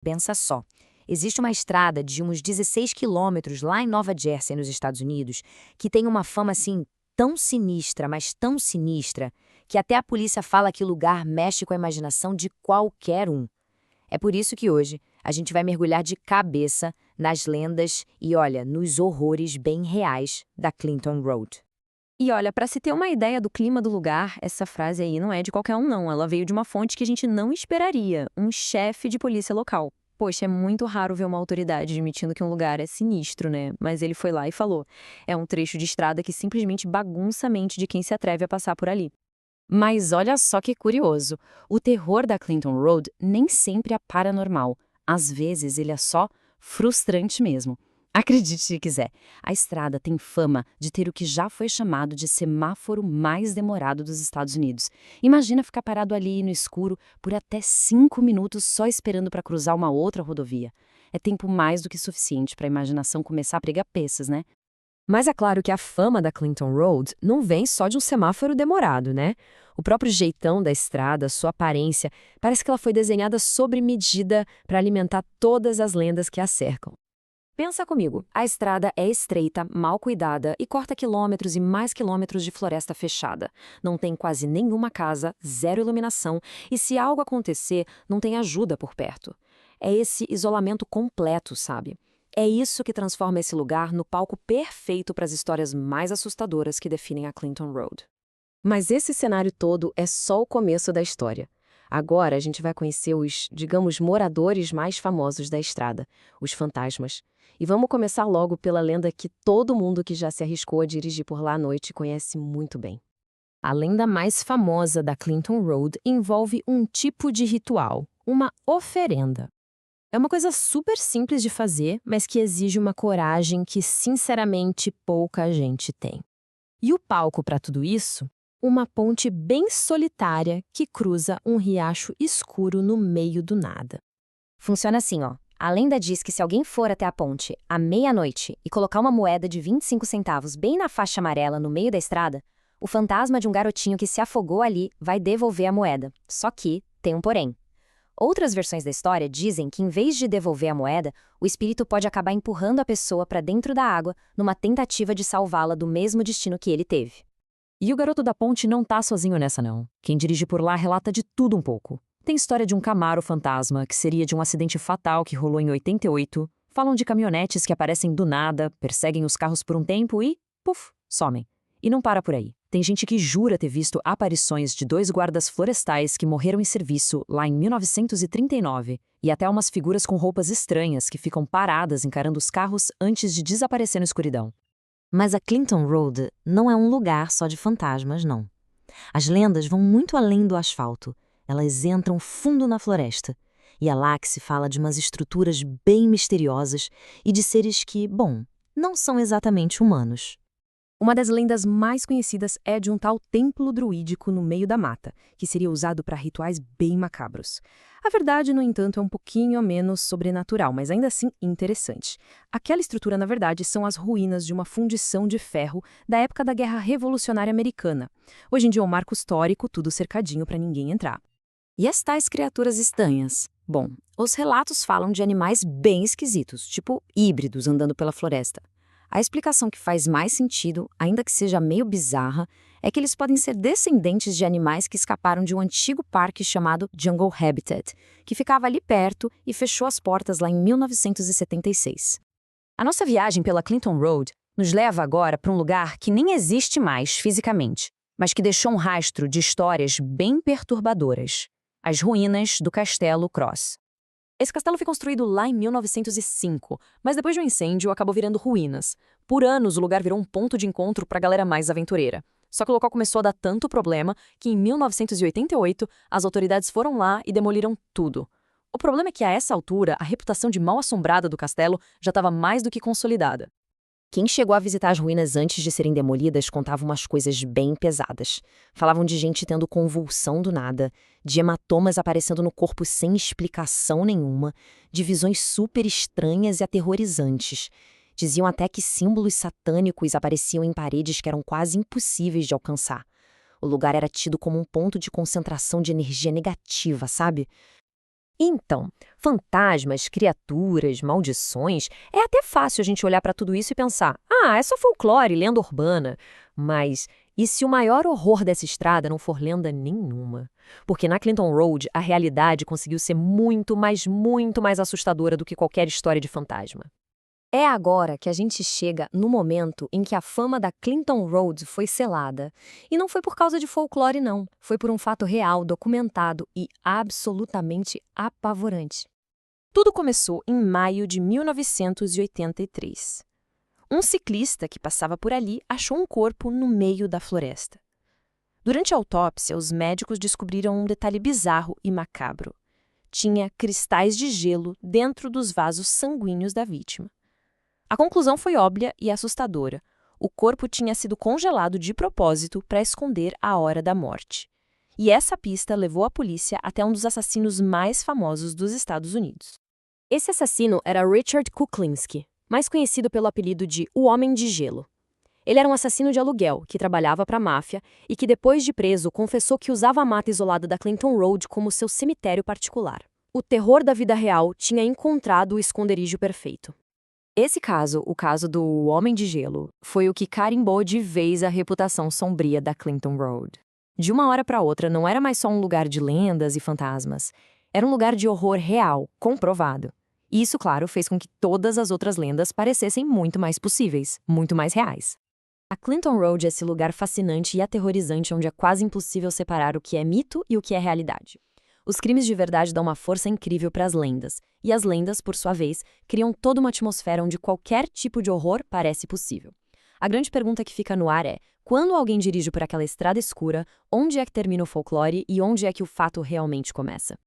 Pensa só. Existe uma estrada de uns 16 quilômetros lá em Nova Jersey, nos Estados Unidos, que tem uma fama assim tão sinistra, mas tão sinistra, que até a polícia fala que o lugar mexe com a imaginação de qualquer um. É por isso que hoje a gente vai mergulhar de cabeça nas lendas e, olha, nos horrores bem reais da Clinton Road. E olha, para se ter uma ideia do clima do lugar, essa frase aí não é de qualquer um, não. Ela veio de uma fonte que a gente não esperaria, um chefe de polícia local. Poxa, é muito raro ver uma autoridade admitindo que um lugar é sinistro, né? Mas ele foi lá e falou. É um trecho de estrada que simplesmente bagunça a mente de quem se atreve a passar por ali. Mas olha só que curioso, o terror da Clinton Road nem sempre é paranormal. Às vezes ele é só frustrante mesmo. Acredite se quiser, a estrada tem fama de ter o que já foi chamado de semáforo mais demorado dos Estados Unidos. Imagina ficar parado ali no escuro por até 5 minutos só esperando para cruzar uma outra rodovia. É tempo mais do que suficiente para a imaginação começar a pregar peças, né? Mas é claro que a fama da Clinton Road não vem só de um semáforo demorado, né? O próprio jeitão da estrada, sua aparência, parece que ela foi desenhada sob medida para alimentar todas as lendas que a cercam. Pensa comigo, a estrada é estreita, mal cuidada e corta quilômetros e mais quilômetros de floresta fechada. Não tem quase nenhuma casa, zero iluminação e se algo acontecer, não tem ajuda por perto. É esse isolamento completo, sabe? É isso que transforma esse lugar no palco perfeito para as histórias mais assustadoras que definem a Clinton Road. Mas esse cenário todo é só o começo da história. Agora a gente vai conhecer os, digamos, moradores mais famosos da estrada, os fantasmas. E vamos começar logo pela lenda que todo mundo que já se arriscou a dirigir por lá à noite conhece muito bem. A lenda mais famosa da Clinton Road envolve um tipo de ritual, uma oferenda. É uma coisa super simples de fazer, mas que exige uma coragem que, sinceramente, pouca gente tem. E o palco para tudo isso? Uma ponte bem solitária que cruza um riacho escuro no meio do nada. Funciona assim, ó. A lenda diz que se alguém for até a ponte à meia-noite e colocar uma moeda de 25 centavos bem na faixa amarela no meio da estrada, o fantasma de um garotinho que se afogou ali vai devolver a moeda. Só que tem um porém. Outras versões da história dizem que, em vez de devolver a moeda, o espírito pode acabar empurrando a pessoa para dentro da água numa tentativa de salvá-la do mesmo destino que ele teve. E o garoto da ponte não tá sozinho nessa, não. Quem dirige por lá relata de tudo um pouco. Tem história de um Camaro fantasma, que seria de um acidente fatal que rolou em 88. Falam de caminhonetes que aparecem do nada, perseguem os carros por um tempo e, puf, somem. E não para por aí. Tem gente que jura ter visto aparições de 2 guardas florestais que morreram em serviço lá em 1939, e até umas figuras com roupas estranhas que ficam paradas encarando os carros antes de desaparecer na escuridão. Mas a Clinton Road não é um lugar só de fantasmas, não. As lendas vão muito além do asfalto. Elas entram fundo na floresta. E é lá que se fala de umas estruturas bem misteriosas e de seres que, bom, não são exatamente humanos. Uma das lendas mais conhecidas é de um tal templo druídico no meio da mata, que seria usado para rituais bem macabros. A verdade, no entanto, é um pouquinho menos sobrenatural, mas ainda assim interessante. Aquela estrutura, na verdade, são as ruínas de uma fundição de ferro da época da Guerra Revolucionária Americana. Hoje em dia é um marco histórico, tudo cercadinho para ninguém entrar. E as tais criaturas estranhas? Bom, os relatos falam de animais bem esquisitos, tipo híbridos andando pela floresta. A explicação que faz mais sentido, ainda que seja meio bizarra, é que eles podem ser descendentes de animais que escaparam de um antigo parque chamado Jungle Habitat, que ficava ali perto e fechou as portas lá em 1976. A nossa viagem pela Clinton Road nos leva agora para um lugar que nem existe mais fisicamente, mas que deixou um rastro de histórias bem perturbadoras: as ruínas do Castelo Cross. Esse castelo foi construído lá em 1905, mas depois de um incêndio acabou virando ruínas. Por anos o lugar virou um ponto de encontro para a galera mais aventureira. Só que o local começou a dar tanto problema que em 1988 as autoridades foram lá e demoliram tudo. O problema é que a essa altura a reputação de mal-assombrada do castelo já estava mais do que consolidada. Quem chegou a visitar as ruínas antes de serem demolidas contava umas coisas bem pesadas. Falavam de gente tendo convulsão do nada, de hematomas aparecendo no corpo sem explicação nenhuma, de visões super estranhas e aterrorizantes. Diziam até que símbolos satânicos apareciam em paredes que eram quase impossíveis de alcançar. O lugar era tido como um ponto de concentração de energia negativa, sabe? Então, fantasmas, criaturas, maldições, é até fácil a gente olhar para tudo isso e pensar, é só folclore, lenda urbana. Mas e se o maior horror dessa estrada não for lenda nenhuma? Porque na Clinton Road, a realidade conseguiu ser muito mais assustadora do que qualquer história de fantasma. É agora que a gente chega no momento em que a fama da Clinton Road foi selada. E não foi por causa de folclore, não. Foi por um fato real, documentado e absolutamente apavorante. Tudo começou em maio de 1983. Um ciclista que passava por ali achou um corpo no meio da floresta. Durante a autópsia, os médicos descobriram um detalhe bizarro e macabro. Tinha cristais de gelo dentro dos vasos sanguíneos da vítima. A conclusão foi óbvia e assustadora. O corpo tinha sido congelado de propósito para esconder a hora da morte. E essa pista levou a polícia até um dos assassinos mais famosos dos Estados Unidos. Esse assassino era Richard Kuklinski, mais conhecido pelo apelido de O Homem de Gelo. Ele era um assassino de aluguel que trabalhava para a máfia e que, depois de preso, confessou que usava a mata isolada da Clinton Road como seu cemitério particular. O terror da vida real tinha encontrado o esconderijo perfeito. Esse caso, o caso do Homem de Gelo, foi o que carimbou de vez a reputação sombria da Clinton Road. De uma hora para outra, não era mais só um lugar de lendas e fantasmas. Era um lugar de horror real, comprovado. E isso, claro, fez com que todas as outras lendas parecessem muito mais possíveis, muito mais reais. A Clinton Road é esse lugar fascinante e aterrorizante onde é quase impossível separar o que é mito e o que é realidade. Os crimes de verdade dão uma força incrível para as lendas, e as lendas, por sua vez, criam toda uma atmosfera onde qualquer tipo de horror parece possível. A grande pergunta que fica no ar é, quando alguém dirige por aquela estrada escura, onde é que termina o folclore e onde é que o fato realmente começa?